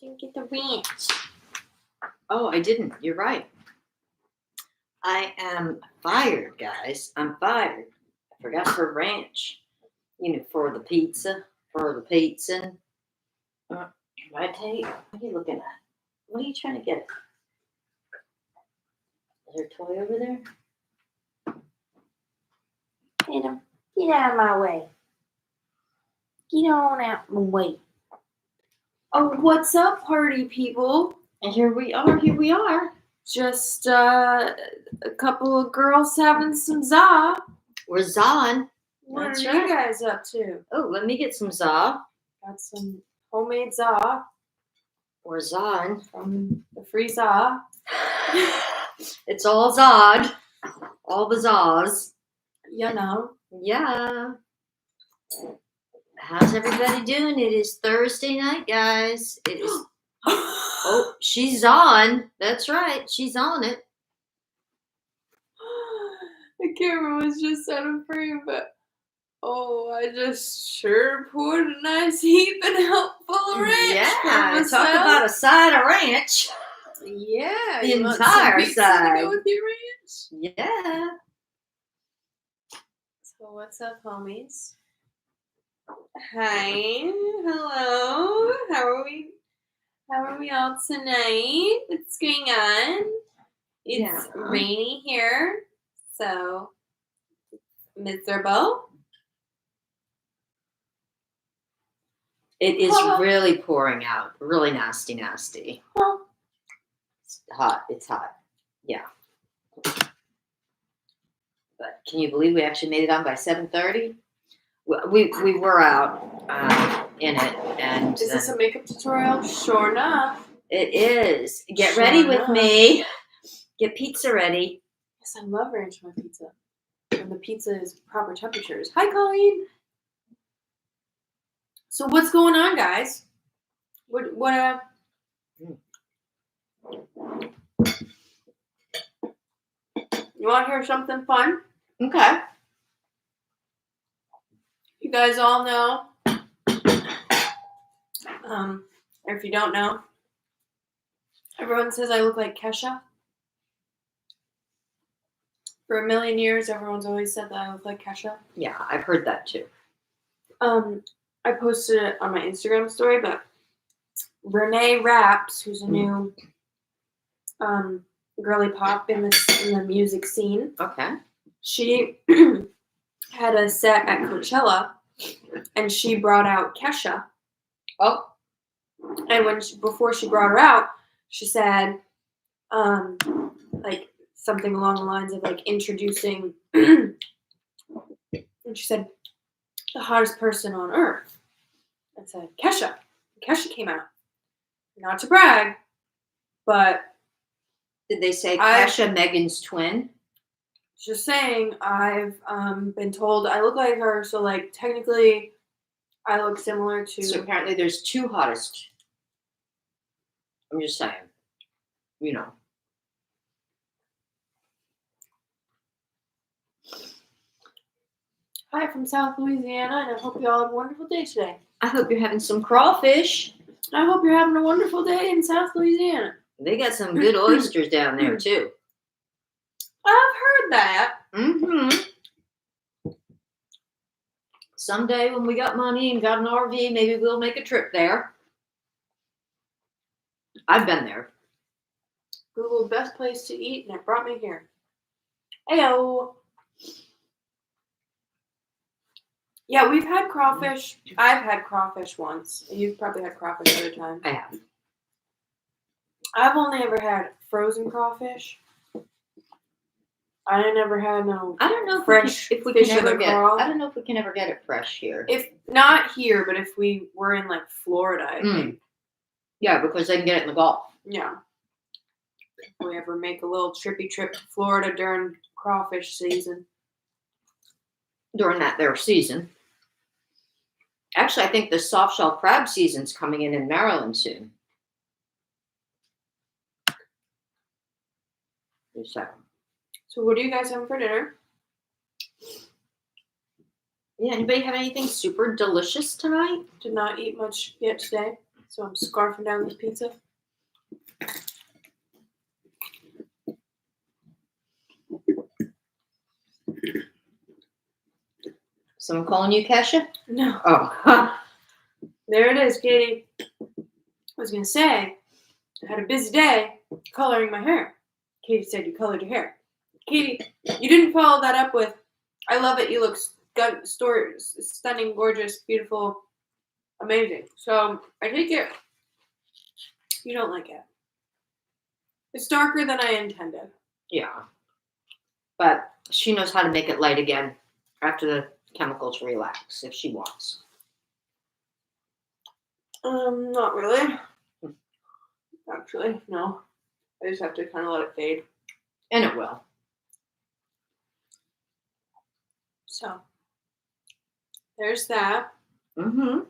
Didn't get the ranch. Oh, I didn't. You're right. I am fired, guys. I'm fired. I forgot for ranch. For the pizza. I tell you, what are you looking at? What are you trying to get? Is there a toy over there? Get him. Get out of my way. Get on out my way. Oh, what's up, party people? And here we are. Just a couple of girls having some za. We're Zon. What That's are right. you guys up to? Oh, let me get some za. Got some homemade za Or Zon. from the free za. It's all Zod. All the Zaws. You know. Yeah. How's everybody doing? It is Thursday night, guys. It is. Oh, she's on. That's right. She's on it. The camera was just out of frame, but I just sure poured a nice heaping helpful ranch. Yeah, talk about a side of ranch. Yeah, The you want entire some pizza side. to go with your ranch? Yeah. So what's up, homies? Hi, hello. How are we all tonight? What's going on? It's rainy here, so miserable. It is really pouring out. Really nasty, nasty. It's hot. It's hot. Yeah. But can you believe we actually made it on by 7:30? We were out in it, and is this a makeup tutorial? Sure enough, it is. Get ready with me. Get pizza ready. Yes, I love ranch on my pizza. When the pizza is proper temperatures. Hi, Colleen. So what's going on, guys? What You want to hear something fun? Okay. You guys all know, or if you don't know, everyone says I look like Kesha. For a million years, everyone's always said that I look like Kesha. Yeah, I've heard that too. I posted it on my Instagram story, but Renee Raps, who's a new girly pop in the music scene. Okay. She had a set at Coachella, and she brought out Kesha. Oh. And before she brought her out, she said, like something along the lines of like introducing, and she said, the hottest person on earth. I said, Kesha. Kesha came out. Not to brag, but did they say Kesha Megan's twin? Just saying, I've been told I look like her, so like technically I look similar to. So apparently there's two hottest. I'm just saying, Hi from South Louisiana, and I hope you all have a wonderful day today. I hope you're having some crawfish. I hope you're having a wonderful day in South Louisiana. They got some good oysters down there too. I've heard that. Mm-hmm. Someday when we got money and got an RV, maybe we'll make a trip there. I've been there. Google best place to eat, and it brought me here. Heyo. Yeah, we've had crawfish. I've had crawfish once. You've probably had crawfish other time. I have. I've only ever had frozen crawfish. I never had no. I don't know fresh if we fish can ever in the get. crawl. I don't know if we can ever get it fresh here. If not here, but if we were in like Florida, I think. Yeah, because they can get it in the Gulf. Yeah. If we ever make a little trippy trip to Florida during crawfish season. During their season. Actually, I think the soft shell crab season's coming in Maryland soon. So what are you guys having for dinner? Yeah, anybody have anything super delicious tonight? Did not eat much yet today, so I'm scarfing down this pizza. Someone calling you, Kesha? No. Oh. There it is, Katie. I was gonna say, I had a busy day coloring my hair. Katie said you colored your hair. Katie, you didn't follow that up with, I love it, you look stunning, gorgeous, beautiful, amazing. So, I take it you don't like it. It's darker than I intended. Yeah. But she knows how to make it light again after the chemicals relax if she wants. Not really. Actually, no. I just have to kind of let it fade. And it will. So, there's that. Mm-hmm.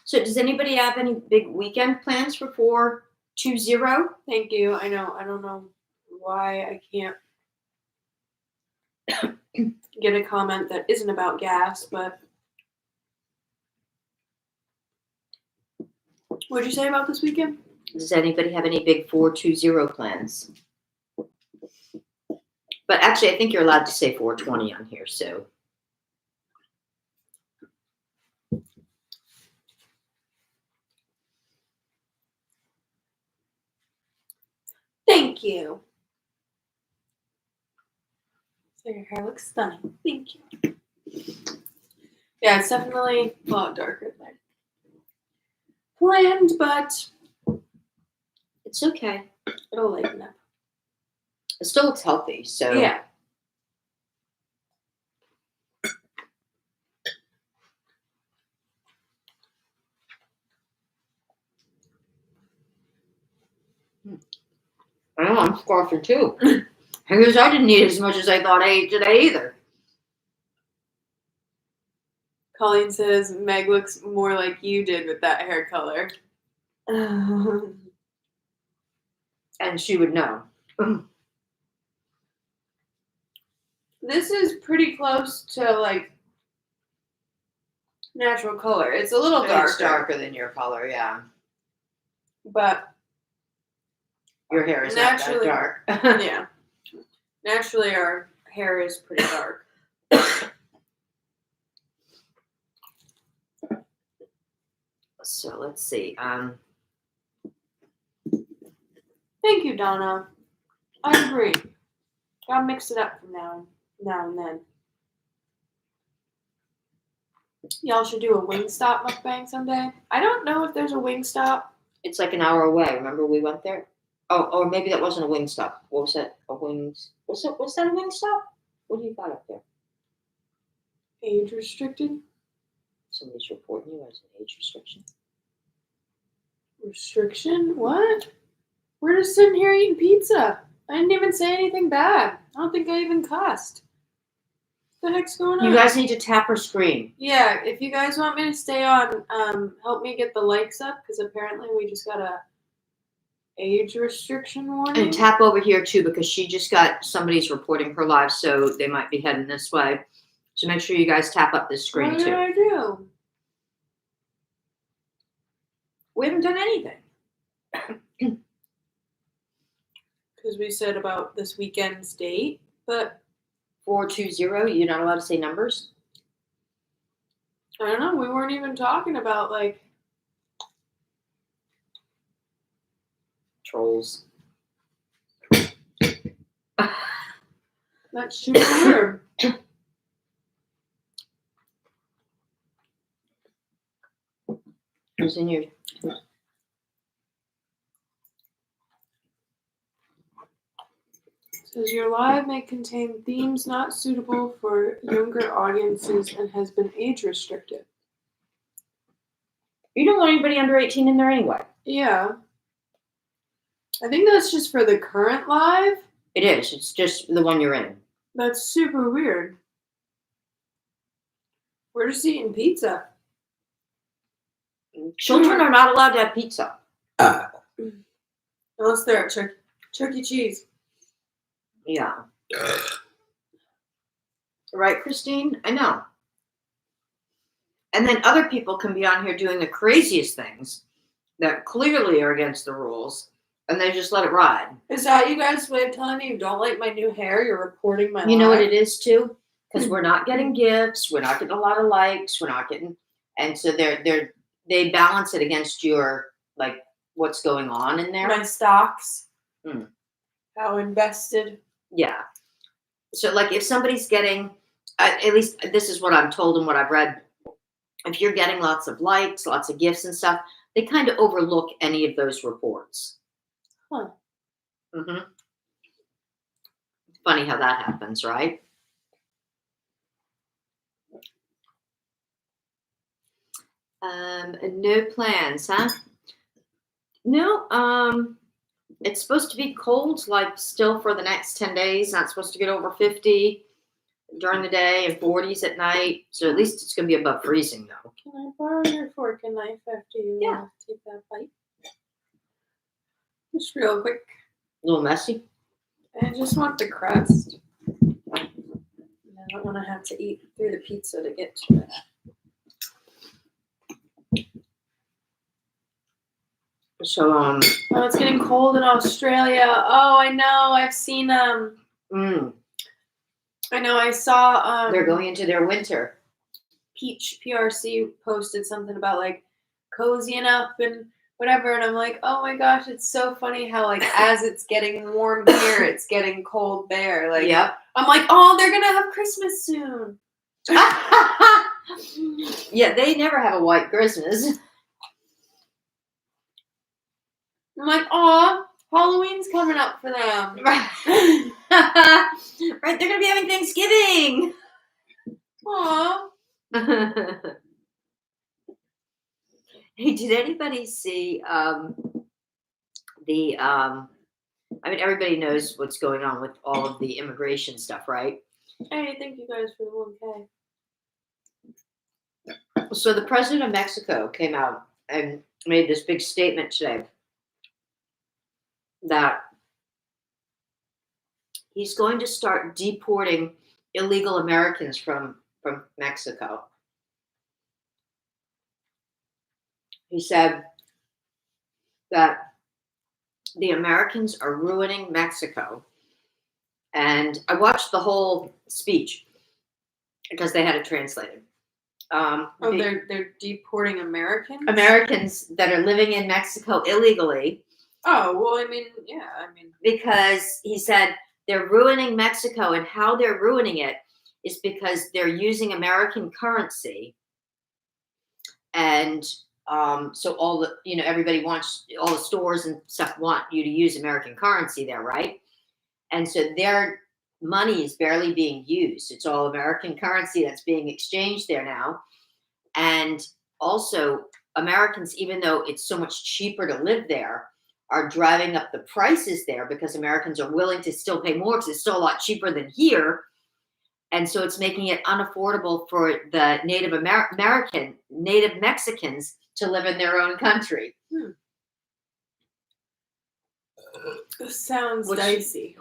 So does anybody have any big weekend plans for 420? Thank you. I know. I don't know why I can't get a comment that isn't about gas, but what'd you say about this weekend? Does anybody have any big 420 plans? But actually, I think you're allowed to say 420 on here, so. Thank you. So your hair looks stunning. Thank you. Yeah, it's definitely a lot darker than I planned, but It's okay. it'll lighten up. It still looks healthy, so. Yeah. I know, I'm scarfing too. I guess I didn't eat as much as I thought I ate today either. Colleen says Meg looks more like you did with that hair color. And she would know. This is pretty close to like natural color. It's a little darker. It's darker than your color, yeah. But Your hair is naturally, not that dark. yeah. Naturally, our hair is pretty dark. So let's see. Thank you, Donna. I agree. Gotta mix it up from now and then. Y'all should do a Wingstop mukbang someday. I don't know if there's a Wingstop. It's like an hour away. Remember we went there? Oh, or maybe that wasn't a Wingstop. What was that? A Wings? Was that a Wingstop? What do you got up there? Age restricted? Somebody's reporting you as an age restriction. Restriction? What? We're just sitting here eating pizza. I didn't even say anything bad. I don't think I even cussed. What the heck's going on? You guys need to tap her screen. Yeah, if you guys want me to stay on, help me get the likes up, because apparently we just got a age restriction warning. And tap over here too, because she just got somebody's reporting her live, so they might be heading this way. So make sure you guys tap up this screen What too. did I do? We haven't done anything. Because we said about this weekend's date, but 420, you're not allowed to say numbers? I don't know. We weren't even talking about like Trolls. that's super weird. Who's in your... Says your live may contain themes not suitable for younger audiences and has been age restricted. You don't want anybody under 18 in there anyway. Yeah. I think that's just for the current live. It is. It's just the one you're in. That's super weird. We're just eating pizza. Children are not allowed to have pizza. Unless they're at Chuck E. Cheese. Yeah. Right, Christine? I know. And then other people can be on here doing the craziest things that clearly are against the rules, and they just let it ride. Is that you guys' way of telling me you don't like my new hair? You're reporting my You know what life? it is too? Because we're not getting gifts, we're not getting a lot of likes, we're not getting, and so they balance it against your, like, what's going on in there. My stocks. Hmm. How invested. Yeah. So, like, if somebody's getting, at least this is what I'm told and what I've read, if you're getting lots of likes, lots of gifts and stuff, they kind of overlook any of those reports. Huh. Mm-hmm. Funny how that happens, right? No plans, huh? No, it's supposed to be cold, like, still for the next 10 days. Not supposed to get over 50 during the day and 40s at night. So at least it's going to be above freezing, though. Can I borrow your fork and knife after you Yeah. take that bite? Just real quick. A little messy. I just want the crust. I don't want to have to eat through the pizza to get to it. So, Oh, it's getting cold in Australia. Oh, I know. I've seen I know. I saw they're going into their winter. Peach PRC posted something about like cozying up and whatever, and I'm like, oh my gosh, it's so funny how like as it's getting warm here, it's getting cold there. Like, Yep. I'm like, oh, they're gonna have Christmas soon. Yeah, they never have a white Christmas. I'm like, aw, Halloween's coming up for them. Right, they're gonna be having Thanksgiving. Aw. Hey, did anybody see the I mean, everybody knows what's going on with all of the immigration stuff, right? Hey, thank you guys for the 1K. So the president of Mexico came out and made this big statement today that he's going to start deporting illegal Americans from Mexico. He said that the Americans are ruining Mexico. And I watched the whole speech because they had it translated. They're deporting Americans? Americans that are living in Mexico illegally. Oh, well, I mean, yeah, Because he said they're ruining Mexico, and how they're ruining it is because they're using American currency. And so all the, everybody wants, all the stores and stuff want you to use American currency there, right? And so their money is barely being used. It's all American currency that's being exchanged there now. And also, Americans, even though it's so much cheaper to live there, are driving up the prices there because Americans are willing to still pay more because it's still a lot cheaper than here. And so it's making it unaffordable for the Native Mexicans to live in their own country. This sounds dicey.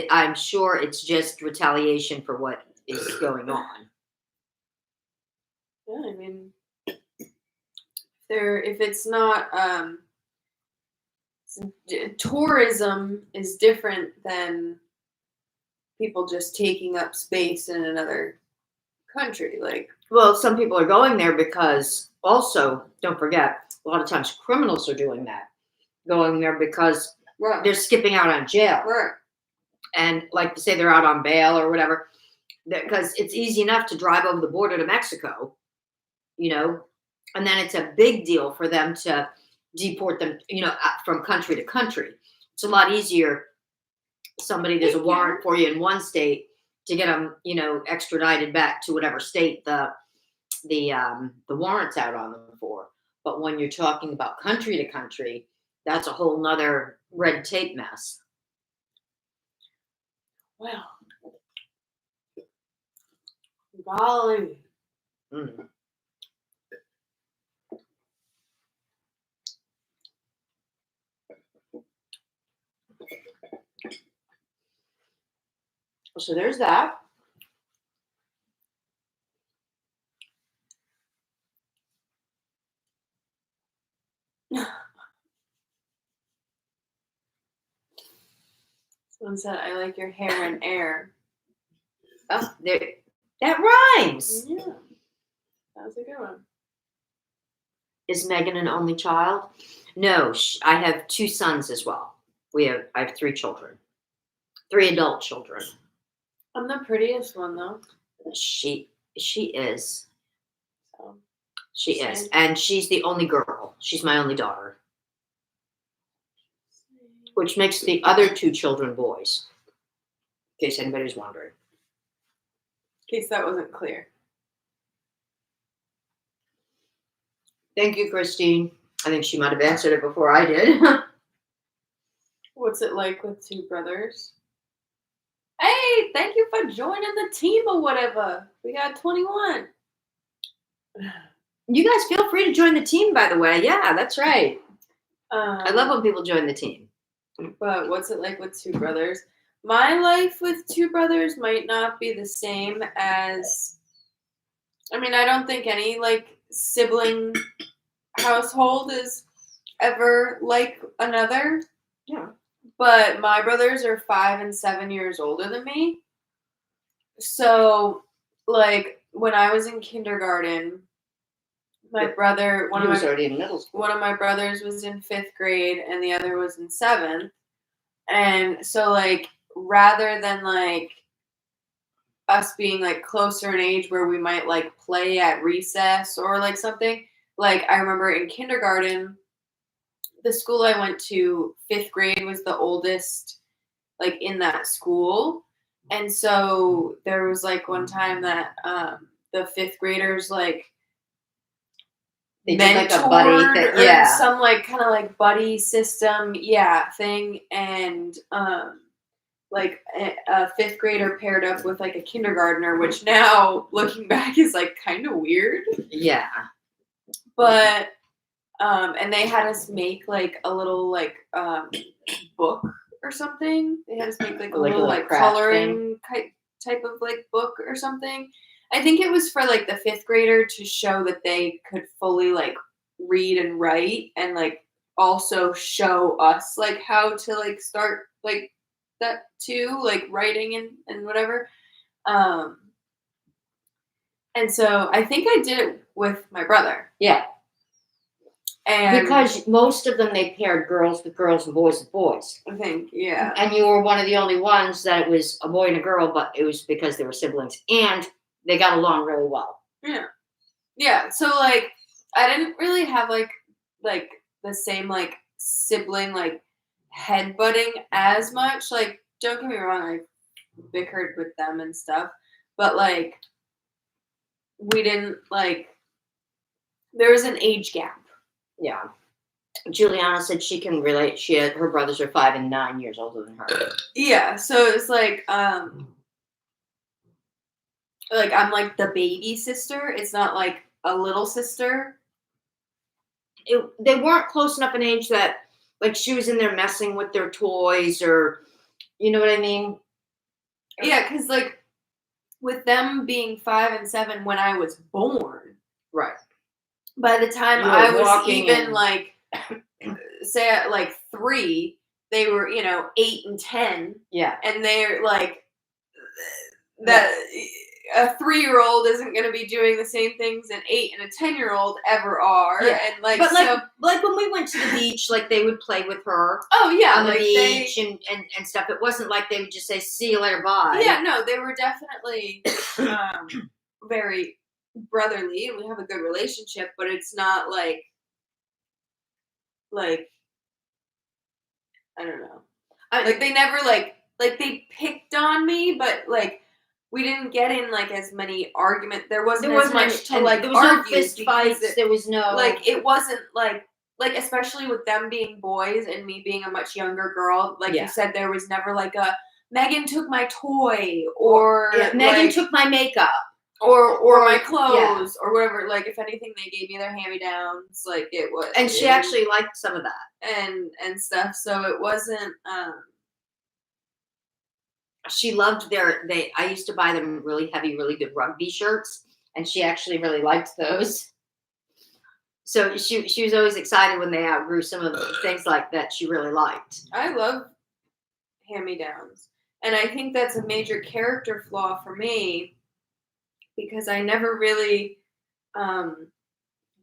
I'm sure it's just retaliation for what is going on. Yeah, I mean, if it's not tourism is different than people just taking up space in another country. Like, well, some people are going there because also, don't forget, a lot of times criminals are doing that, going there because they're skipping out on jail. Right. And like to say they're out on bail or whatever, because it's easy enough to drive over the border to Mexico, and then it's a big deal for them to deport them, from country to country. It's a lot easier. There's a warrant for you in one state to get them, extradited back to whatever state the warrant's out on them for. But when you're talking about country to country, that's a whole nother red tape mess. Well, golly. So there's that. One said, I like your hair and air. Oh, that rhymes. Yeah. That was a good one. Is Megan an only child? No, I have 2 sons as well. I have 3 children, 3 adult children. I'm the prettiest one though. She is. So She same. is, and she's the only girl. She's my only daughter, which makes the other 2 children boys. In case anybody's wondering. In case that wasn't clear. Thank you, Christine. I think she might have answered it before I did. What's it like with 2 brothers? Hey, thank you for joining the team or whatever. We got 21. You guys feel free to join the team, by the way. Yeah, that's right. I love when people join the team. But what's it like with 2 brothers? My life with 2 brothers might not be the same as. I mean, I don't think any like sibling household is ever like another. Yeah. But my brothers are 5 and 7 years older than me. So, like, when I was in kindergarten, my brother, He was already in middle school. one of my brothers was in 5th grade and the other was in 7th. And so, like, rather than, like, us being, like, closer in age where we might, like, play at recess or, like, something, like, I remember in kindergarten, the school I went to, 5th grade was the oldest, like, in that school. And so there was, like, one time that the 5th graders, like, They did like a buddy mentored thing. Yeah. or some, like, kind of, like, buddy system, thing. And, like, a 5th grader paired up with, like, a kindergartner, which now, looking back, is, like, kind of weird. Yeah. But and they had us make like a little like book or something. They had us make like a Like a little little like craft coloring type of like book or something. I think it was for like the 5th grader to show that they could fully like read and write, and like also show us like how to like start like that too, like writing and whatever. And so I think I did it with my brother. Yeah. And Because most of them, they paired girls with girls and boys with boys. I think, yeah. And you were one of the only ones that it was a boy and a girl, but it was because they were siblings. And they got along really well. Yeah. Yeah. So, like, I didn't really have, like the same, like, sibling, like, headbutting as much. Like, don't get me wrong, I bickered with them and stuff. But, like, we didn't, like, there was an age gap. Yeah. Juliana said she can relate. Her brothers are 5 and 9 years older than her. Yeah. So it's like I'm like the baby sister. It's not like a little sister. They weren't close enough in age that, like, she was in there messing with their toys, or, you know what I mean? Yeah, because, like, with them being 5 and 7 when I was born, Right. by the time You were I was walking even, and- like, say at, like, 3, they were, 8 and 10, Yeah. and they're, like, that a 3-year-old isn't going to be doing the same things an 8 and a 10-year-old ever are. Yeah. And, like, But, like, so, like when we went to the beach, like, they would play with her oh, yeah, on the like, beach and stuff. It wasn't like they would just say, see you later, bye. Yeah, no, they were definitely very brotherly, and we have a good relationship, but it's not like I don't know. Like, they never like they picked on me, but like we didn't get in like as many arguments. There wasn't as much to like there was no argue fist fights. because There was no like it wasn't like especially with them being boys and me being a much younger girl. Like Yeah. you said, there was never like a Megan took my toy or Megan like, took my makeup. or my clothes yeah. or whatever. Like if anything, they gave me their hand-me-downs. Like it was, And she actually liked some of that. and stuff. So it wasn't. She loved I used to buy them really heavy, really good rugby shirts, and she actually really liked those. So she was always excited when they outgrew some of the things like that she really liked. I love hand-me-downs. And I think that's a major character flaw for me because I never really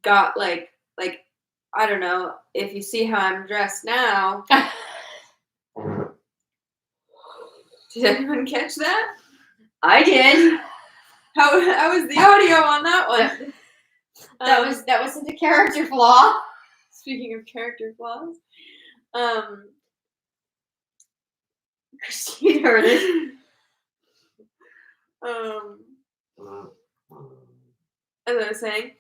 got like I don't know if you see how I'm dressed now. Did anyone catch that? I did. How was the audio on that one? That was the character flaw. Speaking of character flaws, Christine heard it. As I was saying,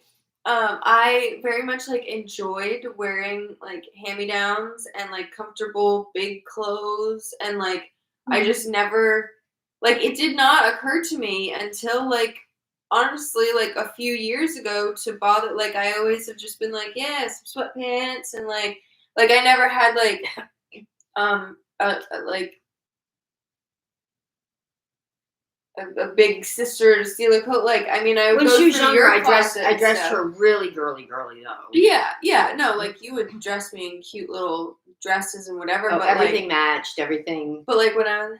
I very much like enjoyed wearing like hand-me-downs and like comfortable big clothes, and like I just never like it did not occur to me until like honestly like a few years ago to bother. Like I always have just been like, yeah, some sweatpants, and like I never had like like a big sister to steal a coat. Like, I mean, I would When go she was through younger, your I dressed stuff. her really girly though. Yeah, no, like you would dress me in cute little dresses and whatever, Oh, but everything like, matched, everything. but like when I was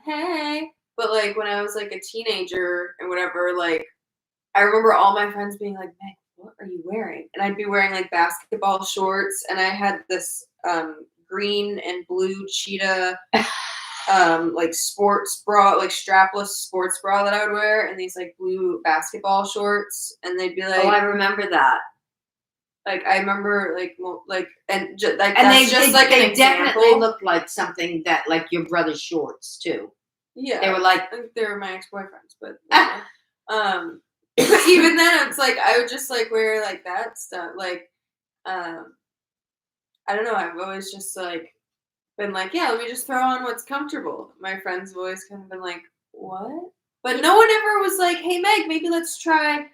but like when I was like a teenager and whatever, like I remember all my friends being like, Meg, what are you wearing? And I'd be wearing like basketball shorts, and I had this green and blue cheetah like sports bra, like strapless sports bra that I would wear, and these like blue basketball shorts, and they'd be like, oh, I remember that. Like I remember, like and like and that's they definitely looked like something that like your brother's shorts too. Yeah, they were like they were my ex-boyfriends, but even then it's like I would just like wear like that stuff. Like I don't know. I've always just like been like, yeah, let me just throw on what's comfortable. My friends have always kind of been like, what? But no one ever was like, hey, Meg, maybe let's try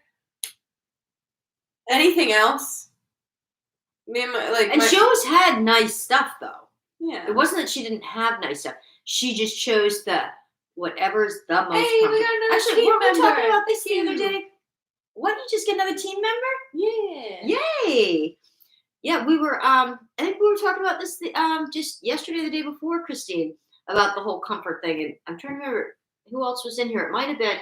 anything else. Me and she always had nice stuff though. Yeah. It wasn't that she didn't have nice stuff. She just chose the whatever's the most Hey, comfortable. we got another Actually, team weren't we member. talking about this the other day? Why did you just get another team member? Yeah. Yay! Yeah, we were. I think we were talking about this just yesterday, or the day before, Christine, about the whole comfort thing. And I'm trying to remember who else was in here. It might have been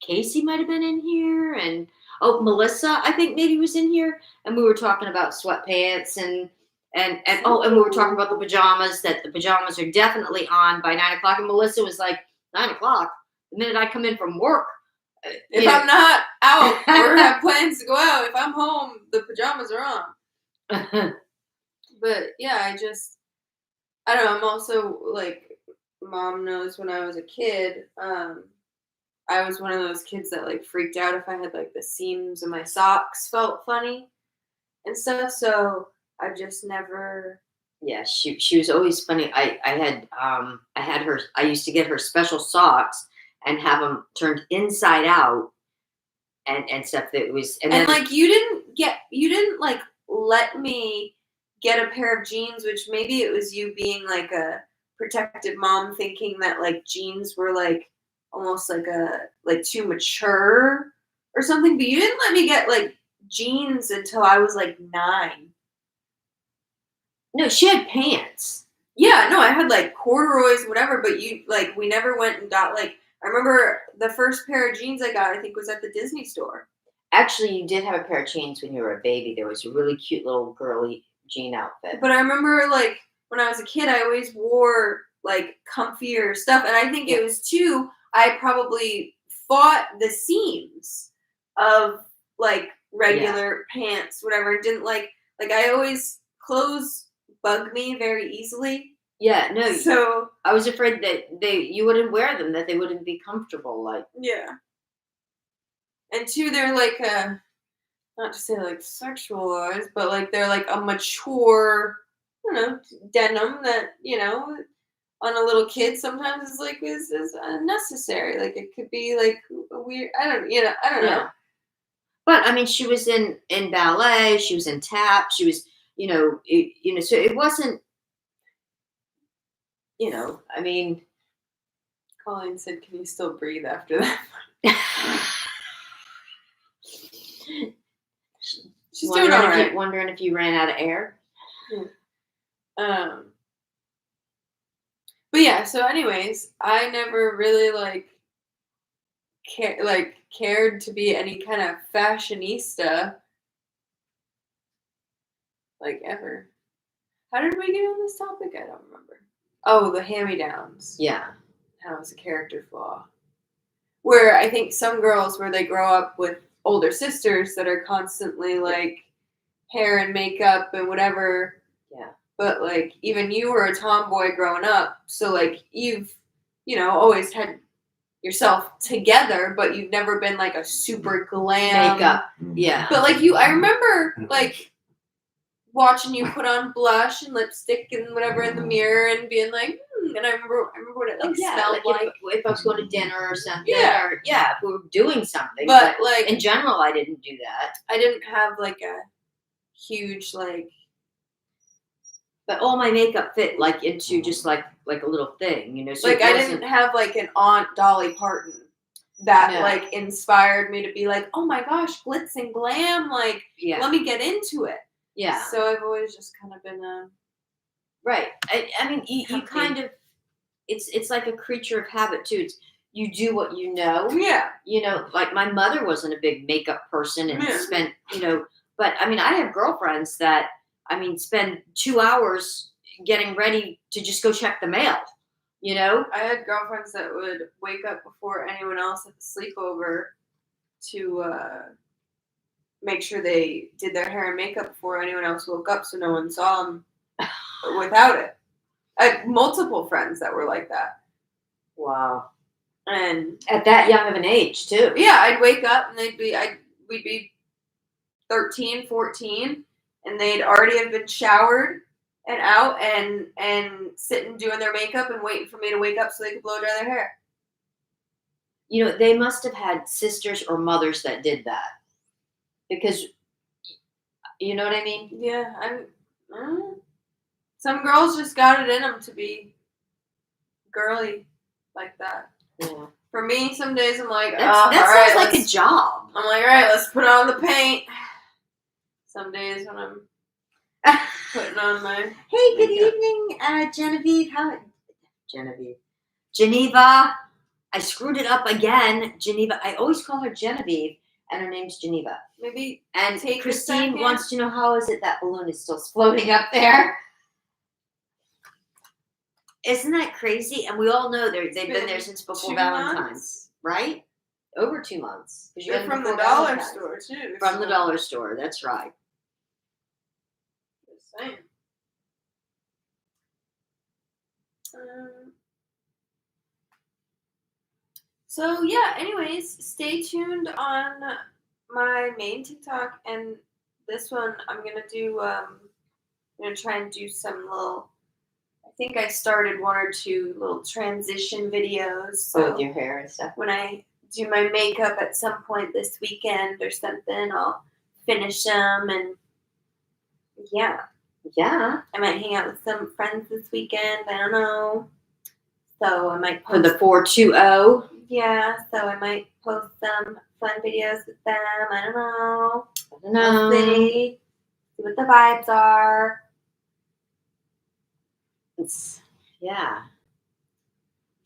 Casey might have been in here, and Melissa, I think maybe was in here, and we were talking about sweatpants and we were talking about the pajamas. That the pajamas are definitely on by 9 o'clock. And Melissa was like, 9 o'clock. The minute I come in from work, if I'm not out or have plans to go out, if I'm home, the pajamas are on. But yeah, I don't know. I'm also like, Mom knows when I was a kid, I was one of those kids that like freaked out if I had like the seams of my socks felt funny and stuff. So I just never. Yeah, she was always funny. I had her. I used to get her special socks and have them turned inside out and stuff. That was and then, like you didn't like let me get a pair of jeans, which maybe it was you being like a protective mom, thinking that like jeans were like almost like too mature or something. But you didn't let me get like jeans until I was like 9. No, she had pants. Yeah, no, I had like corduroys, whatever. But we never went and got like. I remember the first pair of jeans I got, I think, was at the Disney store. Actually, you did have a pair of jeans when you were a baby. There was a really cute little girly jean outfit. But I remember, like, when I was a kid, I always wore, like, comfier stuff. And I think it was, too, I probably fought the seams of, like, regular pants, whatever. Didn't, like, I always, clothes bug me very easily. Yeah, no. So I was afraid that you wouldn't wear them, that they wouldn't be comfortable. Like, yeah. And 2, they're like not to say like sexualized, but like they're like a mature, I don't know, denim that on a little kid sometimes is unnecessary. Like it could be like a weird. I don't know. But I mean, she was in ballet. She was in tap. She was, so it wasn't. I mean, Colleen said, "Can you still breathe after that?" She's doing all right. Wondering if you ran out of air. Yeah. But yeah, so anyways, I never really cared to be any kind of fashionista ever. How did we get on this topic? I don't remember. Oh, the hand-me-downs. Yeah. How it's a character flaw. Where I think some girls, where they grow up with older sisters that are constantly hair and makeup and whatever. Yeah. But even you were a tomboy growing up, so you've always had yourself together, but you've never been a super glam Makeup. Yeah. But I remember watching you put on blush and lipstick and whatever in the mirror and being and I remember what it smelled like. If I was going to dinner or something, Yeah. or if we were doing something. But in general, I didn't do that. I didn't have a huge But all my makeup fit into just like a little thing, So I didn't have an Aunt Dolly Parton that inspired me to be oh my gosh, glitz and glam, Yeah. let me get into it. Yeah. So I've always just kind of been a Right. I mean, you kind of, it's like a creature of habit too. It's, you do what you know. Yeah. My mother wasn't a big makeup person and Yeah. spent, but I mean, I have girlfriends that, spend 2 hours getting ready to just go check the mail, I had girlfriends that would wake up before anyone else at the sleepover to make sure they did their hair and makeup before anyone else woke up so no one saw them without it. I had multiple friends that were like that. Wow. And at that young of an age too. Yeah, I'd wake up and we'd be 13, 14, and they'd already have been showered and out and sitting doing their makeup and waiting for me to wake up so they could blow dry their hair. They must have had sisters or mothers that did that. Because, you know what I mean? Yeah, some girls just got it in them to be girly like that. Yeah. For me, some days I'm like, that sounds like a job. I'm like, all right, let's put on the paint. Some days when I'm putting on my Hey, good makeup. evening, Genevieve. Geneva. I screwed it up again. Geneva. I always call her Genevieve, and her name's Geneva. Maybe And take a Christine second. wants to know, how is it that balloon is still floating up there? Isn't that crazy? And we all know they've been there since before 2 Valentine's, months? right? Over 2 months. 'Cause you They're had from the before dollar Valentine's. store too. From the dollar store. That's right. Just saying. So yeah, anyways, stay tuned on my main TikTok, and this one I'm gonna do I'm gonna try and do some little, I think I started 1 or 2 little transition videos. So With your hair and stuff. when I do my makeup at some point this weekend or something, I'll finish them, and yeah. Yeah. I might hang out with some friends this weekend. I don't know. So I might For post. the 420. Yeah, so I might post some fun videos with them. I don't know. No. We'll see what the vibes are. Yeah.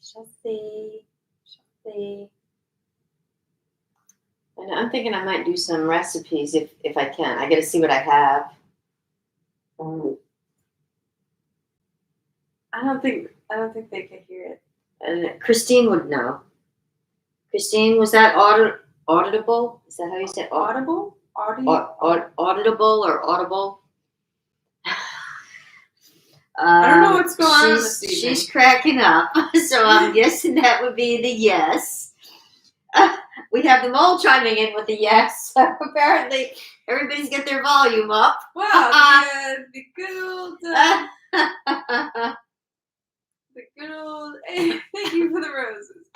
Shall see. And I'm thinking I might do some recipes if I can. I got to see what I have. I don't think they could hear it. And Christine would know. Christine, was that auditable? Is that how you said Audible? auditable or audible? I don't know what's going on this evening. She's cracking up, so I'm guessing that would be the yes. We have them all chiming in with a yes. So apparently, everybody's got their volume up. Wow, the good old, hey, thank you for the roses.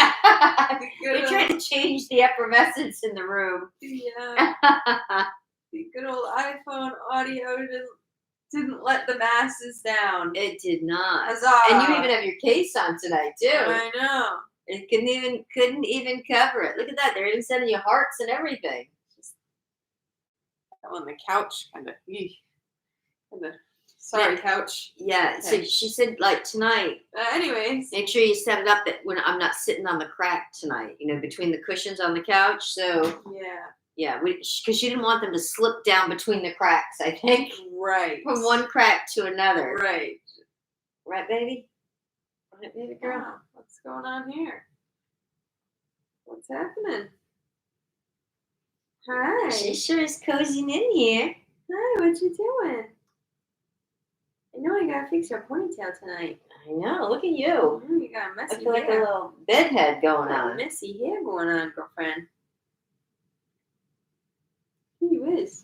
We're trying to change the effervescence in the room. Yeah, the good old iPhone audio didn't let the masses down. It did not. Huzzah. And you even have your case on tonight too. I know. It couldn't even cover it. Look at that. They're even sending you hearts and everything. I'm on the couch, kind of Sorry, Yeah. couch. Yeah. So Okay. she said, like, tonight, Anyways. make sure you set it up that when I'm not sitting on the crack tonight, between the cushions on the couch. So Yeah. yeah, because she didn't want them to slip down between the cracks. I think Right. from one crack to another. Right. Right, baby. Right, baby girl. Wow. What's going on here? What's happening? Hi. She sure is cozying in here. Hi, what you doing? I know I gotta fix your ponytail tonight. I know. Look at you. You got a I messy feel like a hair. little bedhead going Got on. messy hair going on, girlfriend. Gee whiz.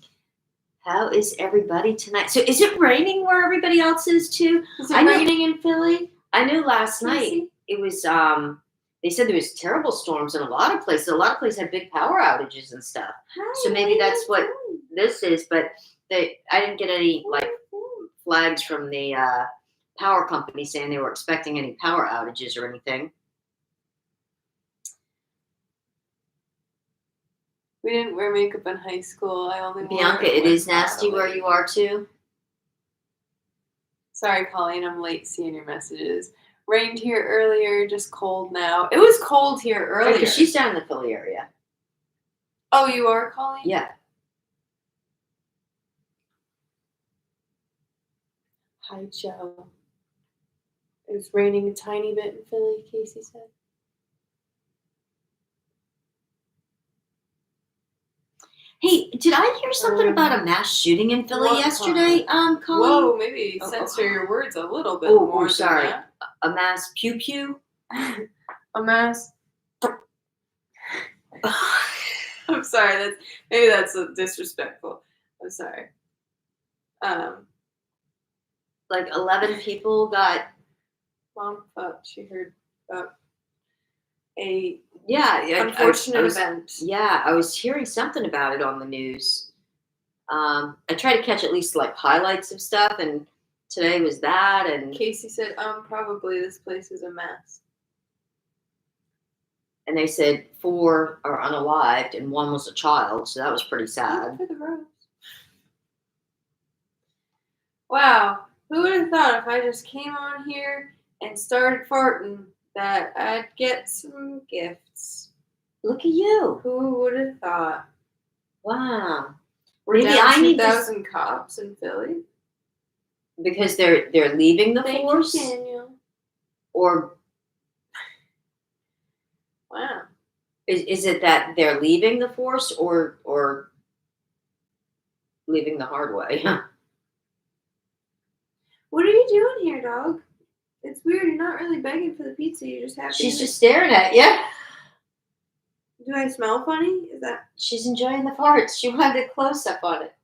How is everybody tonight? So is it raining where everybody else is too? Is it I know- raining in Philly? I knew last night Casey? it was they said there was terrible storms in a lot of places. A lot of places had big power outages and stuff. Hi, So maybe how that's you what doing? this is, but I didn't get any like flags from the power company saying they were expecting any power outages or anything. We didn't wear makeup in high school. I only wore Bianca, it when is nasty where modeling. you are too. Sorry, Colleen, I'm late seeing your messages. Rained here earlier, just cold now. It was cold here earlier. Because she's down in the Philly area. Oh, you are, Colleen? Yeah. Hi, Joe. It was raining a tiny bit in Philly, Casey said. Hey, did I hear something about a mass shooting in Philly what yesterday, Colleen? Whoa, maybe Oh, censor your words a little bit Oh, more. sorry. Than A mass pew pew? that. A mass. I'm sorry. That's disrespectful. I'm sorry. Like 11 people got. Mom thought she heard about a Yeah, unfortunate I was, event. Yeah, I was hearing something about it on the news. I try to catch at least like highlights of stuff, and today was that, and Casey said, probably this place is a mess. they said 4 are unalived and 1 was a child, so that was pretty sad. For the rose. Wow, who would have thought if I just came on here and started farting that I'd get some gifts? Look at you! Who would have thought? Wow. We're Maybe down I need 2,000 cops in Philly. because they're leaving the Thank force, you, Daniel. or Wow. is it that they're leaving the force, or leaving the hard way? What are you doing here, dog? It's weird. You're not really begging for the pizza. You're just happy. She's just staring at you. Do I smell funny? Is that? She's enjoying the farts. She wanted a close up on it.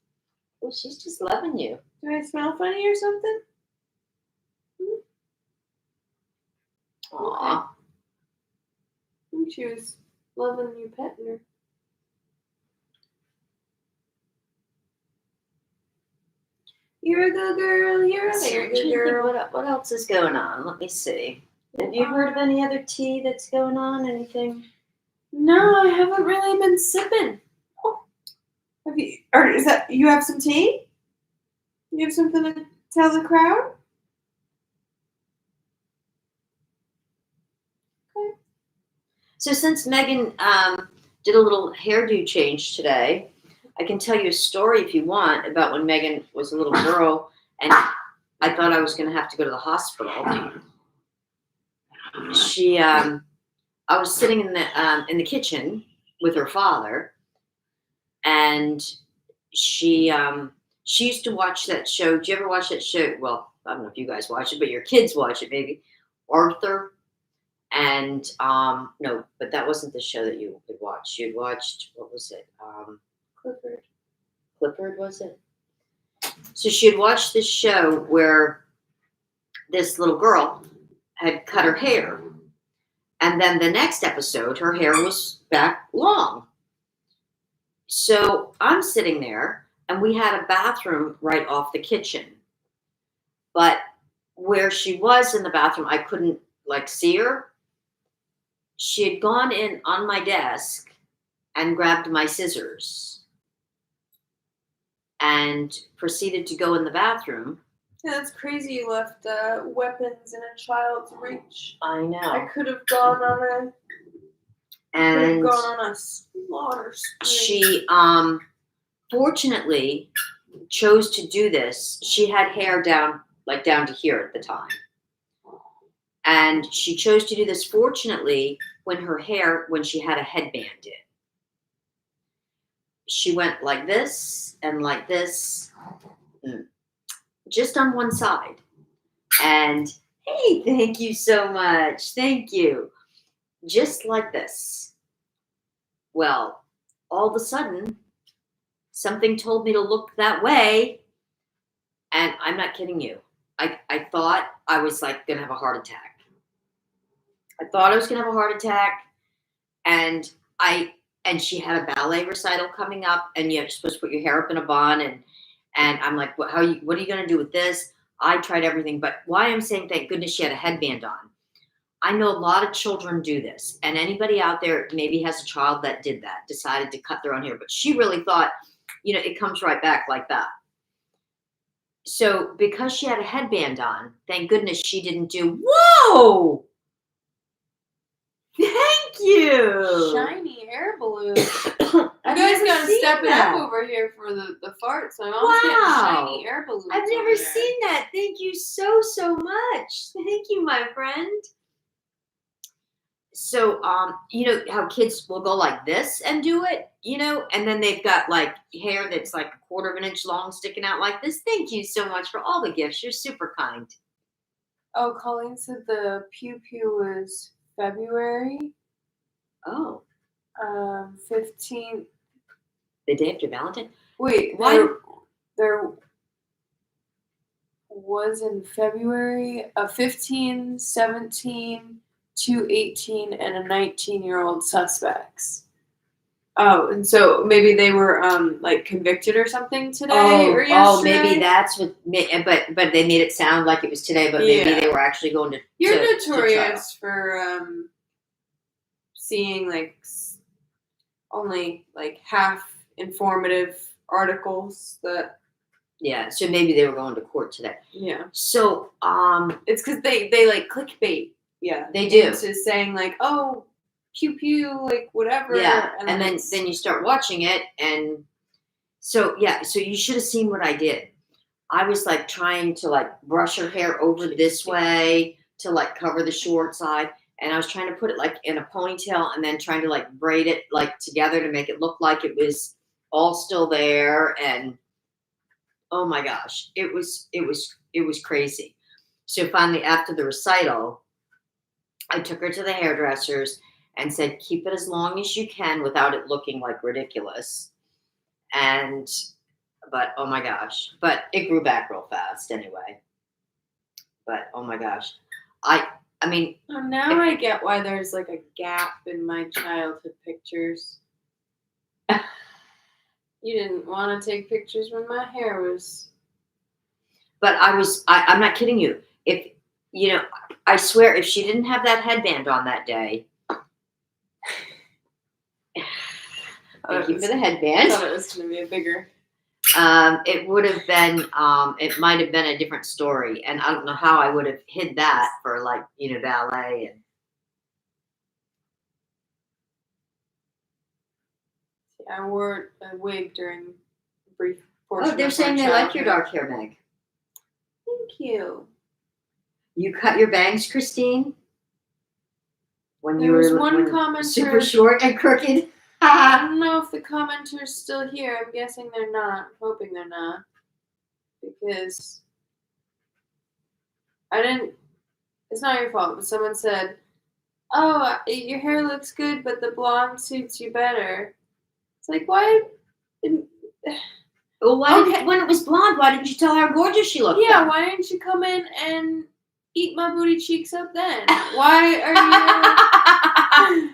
Oh, she's just loving you. Do I smell funny or something? Aw. I think she was loving you petting her. You're a good girl. You're a I'm very trying to good think girl. what else is going on. Let me see. Have you heard of any other tea that's going on? Anything? No, I haven't really been sipping. Oh, have you? Or is that you have some tea? You have something to tell the crowd? Okay. So since Megan did a little hairdo change today, I can tell you a story if you want about when Megan was a little girl and I thought I was going to have to go to the hospital. I was sitting in the kitchen with her father, and she used to watch that show. Do you ever watch that show? Well, I don't know if you guys watch it, but your kids watch it, maybe. Arthur. And no, but that wasn't the show that you had watched. You'd watched, what was it? Clifford. Clifford, was it? So she had watched this show where this little girl had cut her hair. And then the next episode, her hair was back long. So I'm sitting there, and we had a bathroom right off the kitchen. But where she was in the bathroom, I couldn't see her. She had gone in on my desk and grabbed my scissors and proceeded to go in the bathroom Yeah, that's crazy. You left weapons in a child's reach. I I know. could have gone on And a slaughter spree. she fortunately chose to do this. She had hair down to here at the time. And she chose to do this fortunately when she had a headband in. She went like this and like this, just on one side. And hey, thank you so much. Thank you. Just like this. Well, all of a sudden, something told me to look that way. And I'm not kidding you. I thought I was like going to have a heart attack. I thought I was going to have a heart attack. And she had a ballet recital coming up, and you're supposed to put your hair up in a bun. And I'm like, what are you going to do with this? I tried everything. But why I'm saying thank goodness she had a headband on. I know a lot of children do this, and anybody out there maybe has a child that did that, decided to cut their own hair, but she really thought, it comes right back like that. So because she had a headband on, thank goodness she didn't do, whoa! Thank you! Shiny air balloon. I've You guys never gotta seen step it that. up over here for the farts. I'm almost getting Wow. shiny air balloons. I've never over there. seen that. Thank you so much. Thank you, my friend. So, you know how kids will go like this and do it, and then they've got like hair that's like 1/4 of an inch long sticking out like this. Thank you so much for all the gifts. You're super kind. Oh, Colleen said the pew pew was February Oh, 15th. the day after Valentine? Wait, Why? there was in February a 15, 17, 2 18, and a 19-year-old suspects. Oh, and so maybe they were like convicted or something today or yesterday. Oh, maybe that's what. But they made it sound like it was today. But maybe Yeah. they were actually going to. You're to notorious for seeing like only like half informative articles that. Yeah, so maybe they were going to court today. Yeah. So It's because they like clickbait. Yeah, they do. Into saying like, oh, pew pew, like whatever. Yeah, and then it's- you start watching it, and so you should have seen what I did. I was like trying to like brush her hair over this way to like cover the short side, and I was trying to put it like in a ponytail, and then trying to like braid it like together to make it look like it was all still there. And oh my gosh, it was crazy. So finally, after the recital, I took her to the hairdressers and said, keep it as long as you can without it looking like ridiculous. But oh my gosh, but it grew back real fast anyway. But oh my gosh, I mean. Oh, now I get why there's like a gap in my childhood pictures. You didn't want to take pictures when my hair was. But I'm not kidding you. If, I swear, if she didn't have that headband on that day. Thank you for the headband. I thought it was going to be a bigger. It would have been, it might have been a different story. And I don't know how I would have hid that for like, ballet and. Yeah, I wore a wig during a brief portion. Oh, they're of saying my they like your childhood. dark hair, Meg. Thank you. You cut your bangs, Christine? When There you was were one commenter. super short and crooked. I don't know if the commenter's still here. I'm guessing they're not. I'm hoping they're not. Because I didn't. It's not your fault, but someone said, oh, your hair looks good, but the blonde suits you better. It's like, why? Well, when it was blonde, why didn't you tell her how gorgeous she looked? Yeah, then? why didn't you come in and eat my booty cheeks up then? Why are you?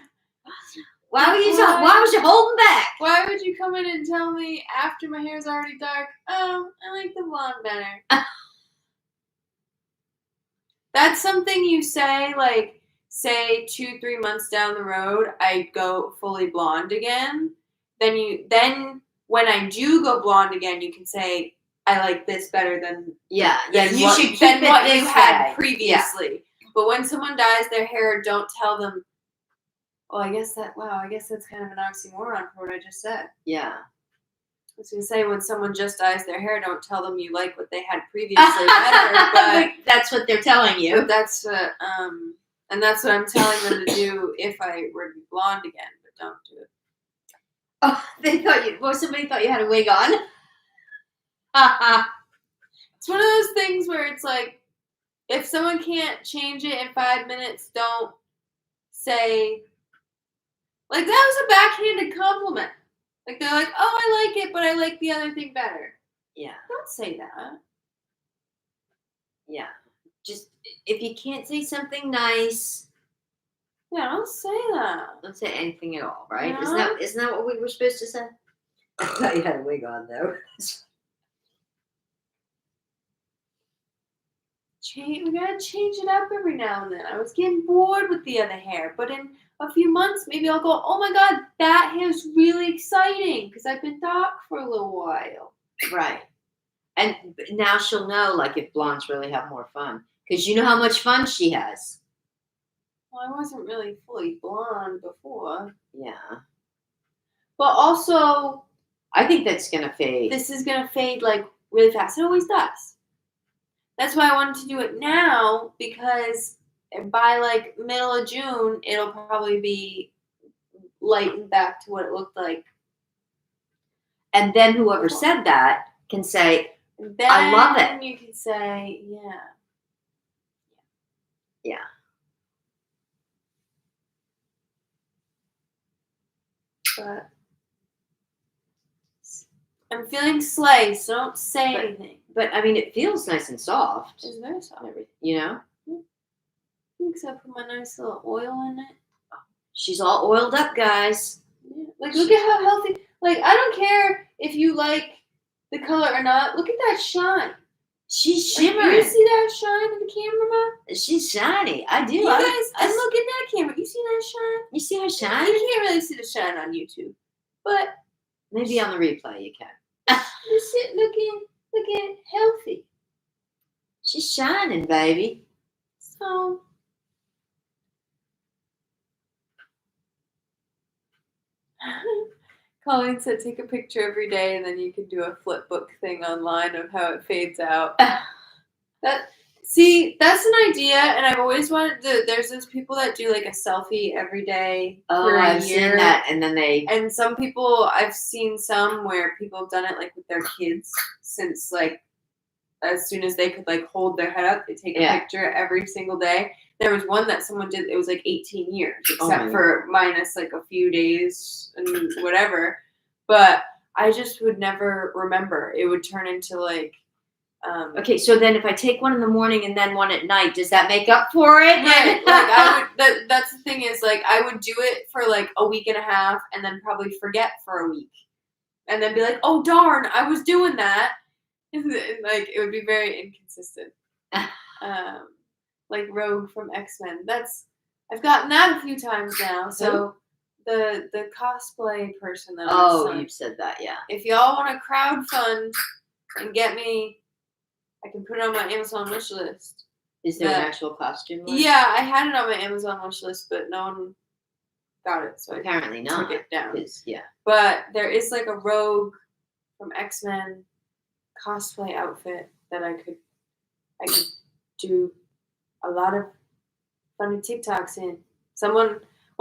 Why was you holding back? Why would you come in and tell me after my hair's already dark? Oh, I like the blonde better. That's something you say, like, say 2-3 months down the road, I go fully blonde again. Then when I do go blonde again, you can say, I like this better than Yeah. than You what, should keep than it what you this had way. previously. But when someone dyes their hair, don't tell them. Well, I guess that's kind of an oxymoron for what I just said. Yeah. I was gonna say when someone just dyes their hair, don't tell them you like what they had previously better. But that's what they're telling you. But that's and that's what I'm telling them to do if I were to be blonde again. But don't do it. Oh, somebody thought you had a wig on. It's one of those things where it's like, if someone can't change it in 5 minutes, don't say, like, that was a backhanded compliment. Like, they're like, oh, I like it, but I like the other thing better. Yeah. Don't say that. Yeah. Just, if you can't say something nice. Yeah, don't say that. Don't say anything at all, right? No. Isn't that what we were supposed to say? I thought you had a wig on, though. We gotta change it up every now and then. I was getting bored with the other hair, but in a few months, maybe I'll go, oh my god, that hair's really exciting because I've been dark for a little while. Right. And now she'll know, like, if blondes really have more fun. Because you know how much fun she has. Well, I wasn't really fully blonde before. Yeah. But also, I think that's going to fade. this is going to fade, like, really fast. It always does. That's why I wanted to do it now, because by, like, middle of June, it'll probably be lightened back to what it looked like. And then whoever said that can say, Then I love it. You can say, yeah. Yeah. But I'm feeling slay, so don't say anything. But, I mean, it feels nice and soft. It's very soft. You know? Except for my nice little oil in it. She's all oiled up, guys. Yeah. Like, look at how healthy. Like, I don't care if you like the color or not. Look at that shine. She's Like, shimmering. you see that shine in the camera? She's shiny. I do. You guys, I'm looking at that camera. You see that shine? You see her You shine? can't really see the shine on YouTube. But Maybe on the replay you can. you sit looking healthy. She's shining, baby. So Colleen said take a picture every day and then you can do a flip book thing online of how it fades out. That's an idea, and I've always wanted to. There's those people that do like a selfie every day for a I've year. seen that, and then And some people, I've seen some where people have done it like with their kids since like as soon as they could like hold their head up, they take a picture every single day. There was one that someone did, it was like 18 years, except for minus like a few days and whatever. But I just would never remember. It would turn into like okay, so then if I take one in the morning and then one at night, does that make up for it? Right. Like I would that's the thing is like I would do it for like a week and a half and then probably forget for a week. And then be like, oh darn, I was doing that. And like it would be very inconsistent. Like Rogue from X-Men. I've gotten that a few times now. So the cosplay person that you've said that, yeah. If y'all want to crowdfund and get me, I can put it on my Amazon wish list. Is there an actual costume? Yeah, I had it on my Amazon wish list, but no one got it, so apparently I not. took it down. Yeah. But there is like a Rogue from X-Men cosplay outfit that I could do a lot of funny TikToks in. One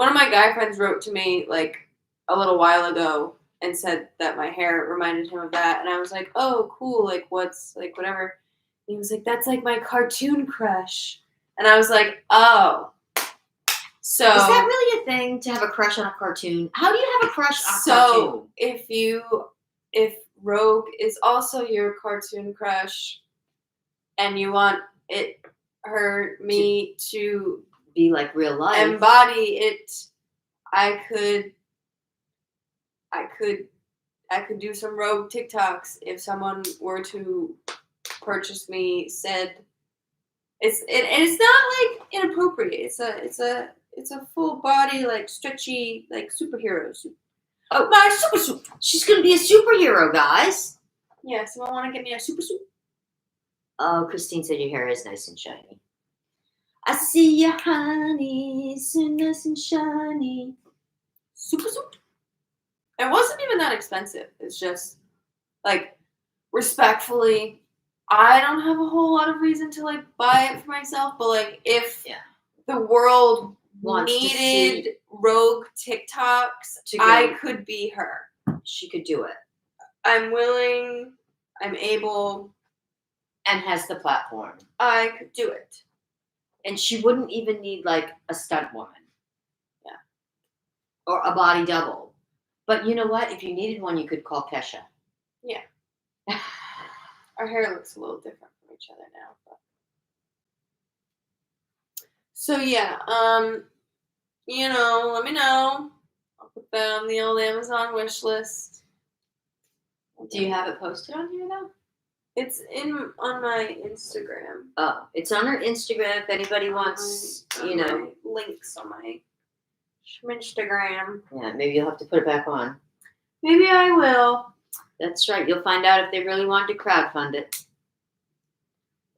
of my guy friends wrote to me like a little while ago and said that my hair reminded him of that, and I was like, oh, cool, like what's like whatever. And he was like, that's like my cartoon crush, and I was like, oh. So is that really a thing to have a crush on a cartoon? How do you have a crush on a cartoon? So if Rogue is also your cartoon crush, and you want me to be like real life, embody it, I could do some Rogue TikToks if someone were to purchase me said it's not like inappropriate. It's a full body like stretchy like superhero suit. Oh, my super suit. She's gonna be a superhero, guys. Yeah, someone want to get me a super suit? Oh, Christine said your hair is nice and shiny. I see you, honey, so nice and shiny. Super suit? It wasn't even that expensive. It's just like respectfully, I don't have a whole lot of reason to like buy it for myself, but like if Yeah. the world Wants to needed rogue TikToks, To go. I could be her. She could do it. I'm willing, I'm able, And has the platform. I could do it. And she wouldn't even need like a stunt woman. Yeah. Or a body double. But you know what? If you needed one, you could call Kesha. Yeah. Our hair looks a little different from each other now. But. So yeah, let me know. I'll put that on the old Amazon wish list. Do you have it posted on here though? It's on my Instagram. Oh, it's on her Instagram if anybody wants, my links on my Instagram. Yeah, maybe you'll have to put it back on. Maybe I will. That's right. You'll find out if they really wanted to crowdfund it.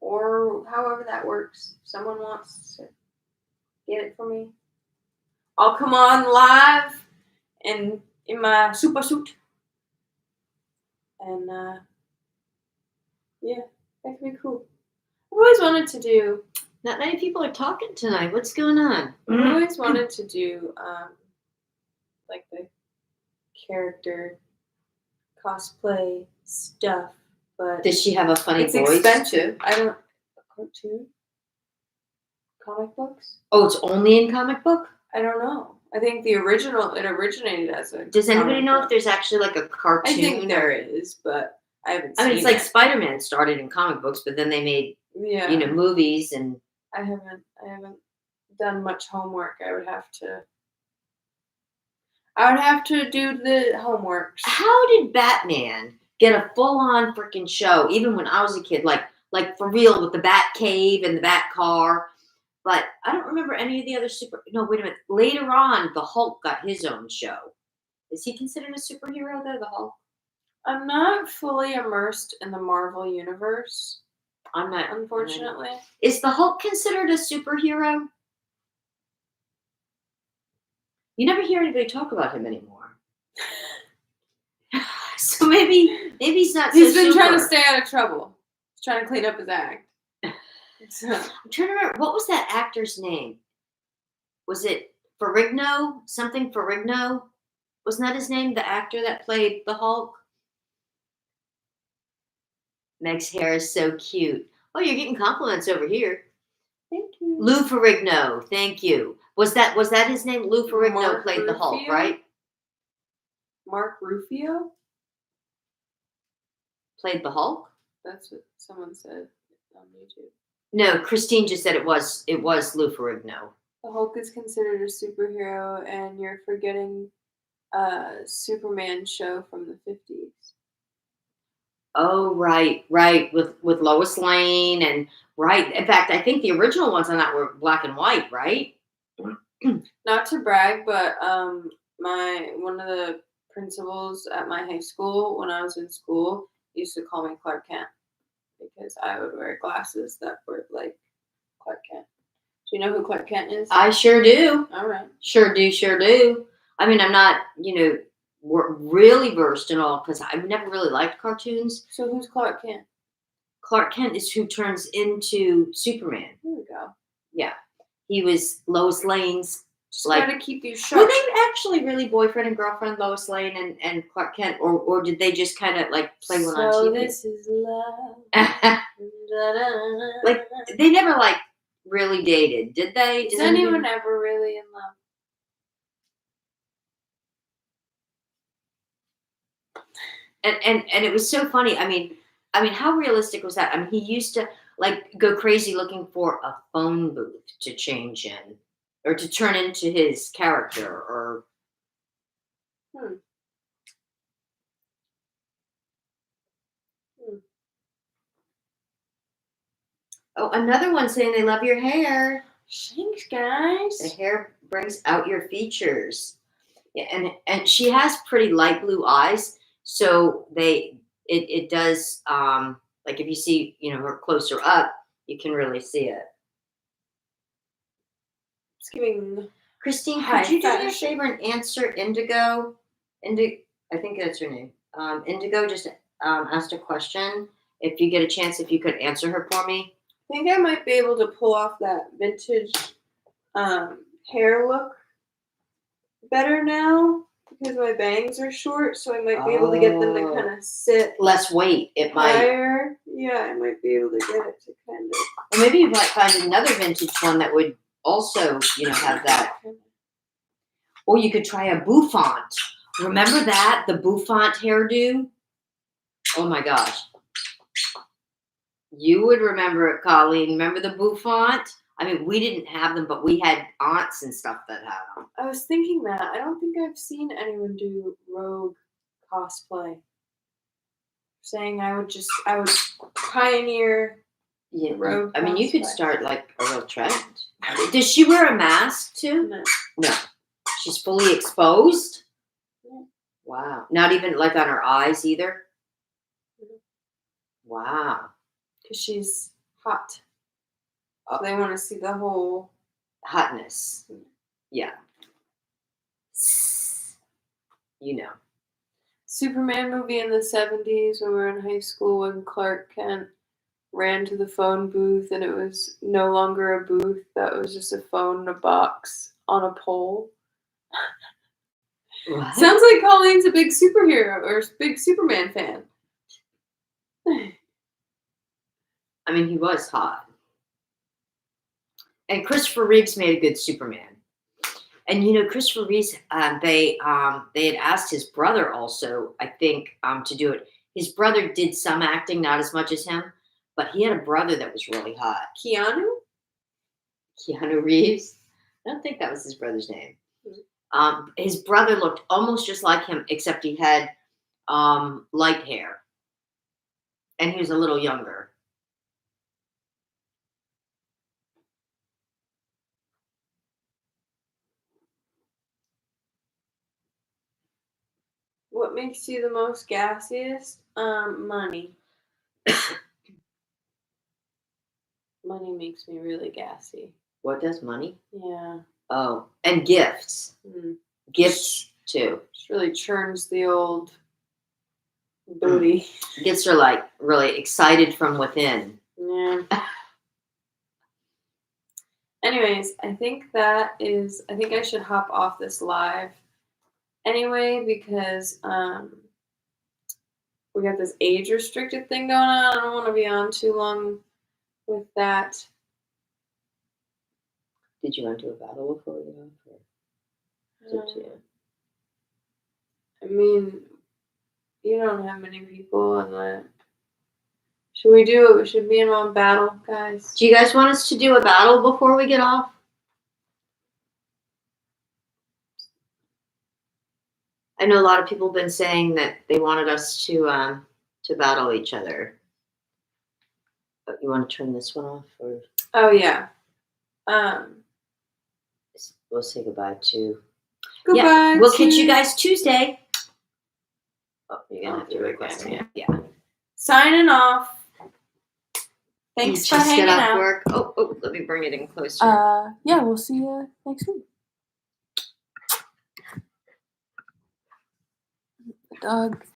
Or however that works. If someone wants to get it for me, I'll come on live in my super suit. And yeah, that could be cool. I've always wanted to do. Not many people are talking tonight. What's going on? I've always wanted to do like the character cosplay stuff, but Does she have a funny it's voice? expensive. I don't. Cartoon? Comic books? Oh, it's only in comic book? I don't know. I think it originated as a. Does anybody comic know book. if there's actually like a cartoon? I think there is, but I haven't seen I mean, it's like it. Spider-Man started in comic books, but then they made movies and. I haven't done much homework. I would have to do the homework. How did Batman get a full-on freaking show? Even when I was a kid, like for real with the Bat Cave and the Bat Car. But I don't remember any of the other No, wait a minute. Later on, the Hulk got his own show. Is he considered a superhero though? The Hulk. I'm not fully immersed in the Marvel universe. I'm not, unfortunately. Is the Hulk considered a superhero? You never hear anybody talk about him anymore. So maybe he's not. He's been trying to stay out of trouble. He's trying to clean up his act. So. I'm trying to remember, what was that actor's name? Was it Ferrigno? Something Ferrigno? Wasn't that his name? The actor that played the Hulk? Meg's hair is so cute. Oh, you're getting compliments over here. Thank you. Lou Ferrigno. Thank you. Was that his name? Lou Ferrigno Mark played the Hulk, Ruffalo? right? Mark Ruffalo? Played the Hulk? That's what someone said on YouTube. No, Christine just said it was Lou Ferrigno. The Hulk is considered a superhero, and you're forgetting a Superman show from the 50s. Oh, right, with Lois Lane and right. In fact, I think the original ones on that were black and white, right? Not to brag, but one of the principals at my high school when I was in school used to call me Clark Kent because I would wear glasses that were like Clark Kent. Do you know who Clark Kent is? I sure do. All right. Sure do. I mean, I'm not, really versed in all because I've never really liked cartoons. So who's Clark Kent? Clark Kent is who turns into Superman. There we go. Yeah. He was Lois Lane's. Just gotta keep you sharp. Were they actually really boyfriend and girlfriend, Lois Lane and Clark Kent, or did they just kind of like play one on TV? So this is love. Like they never like really dated, did they? Is anyone ever really in love? And it was so funny. I mean, how realistic was that? I mean, he used to like go crazy looking for a phone booth to change in or to turn into his character or. Oh, another one saying they love your hair. Thanks, guys. The hair brings out your features. Yeah, and she has pretty light blue eyes, so it does, like if you see, her closer up, you can really see it. It's giving. Christine, High could you do me a fashion. favor and answer Indigo? I think that's her name. Indigo just asked a question. If you get a chance, if you could answer her for me. I think I might be able to pull off that vintage hair look better now because my bangs are short, so I might be able to get them to kind of sit Less weight, it might. higher. Yeah, I might be able to get it to kind of. Or maybe you might find another vintage one that would also, have that. Or you could try a bouffant. Remember that? The bouffant hairdo? Oh my gosh. You would remember it, Colleen. Remember the bouffant? I mean, we didn't have them, but we had aunts and stuff that had them. I was thinking that. I don't think I've seen anyone do rogue cosplay. Saying I would pioneer. Yeah, rogue I mean, you could cosplay. start like a real trend. Does she wear a mask too? No. No. She's fully exposed? Yeah. Wow. Not even like on her eyes either? Mhm. Wow. Because she's hot. So they want to see the whole. Hotness. Yeah. Superman movie in the 70s when we were in high school when Clark Kent ran to the phone booth and it was no longer a booth, that was just a phone in a box on a pole. What? Sounds like Colleen's a big superhero or big Superman fan. I mean, he was hot. And Christopher Reeves made a good Superman. And Christopher Reeves, they had asked his brother also, I think, to do it. His brother did some acting, not as much as him, but he had a brother that was really hot. Keanu Reeves. I don't think that was his brother's name. Mm-hmm. His brother looked almost just like him, except he had light hair, and he was a little younger. What makes you the most gassiest? Money. Money makes me really gassy. What does money? Yeah. Oh, and gifts. Mm. Gifts too. Just really churns the old booty. Gifts are like really excited from within. Yeah. Anyways, I think I should hop off this live anyway because we got this age restricted thing going on. I don't want to be on too long with that. Did you want to do a battle before we go? It's up to you. I mean, you don't have many people in the. Should we do it? Should me and Mom battle, guys? Do you guys want us to do a battle before we get off? I know a lot of people have been saying that they wanted us to battle each other. But you want to turn this one off, or Oh yeah. we'll say goodbye to. Goodbye. Yeah, we'll catch you guys Tuesday. Oh, you're gonna have to request it. it. Yeah. Signing off. Thanks for Just hanging get off out. work. Oh, let me bring it in closer. Yeah, we'll see you next week. The dog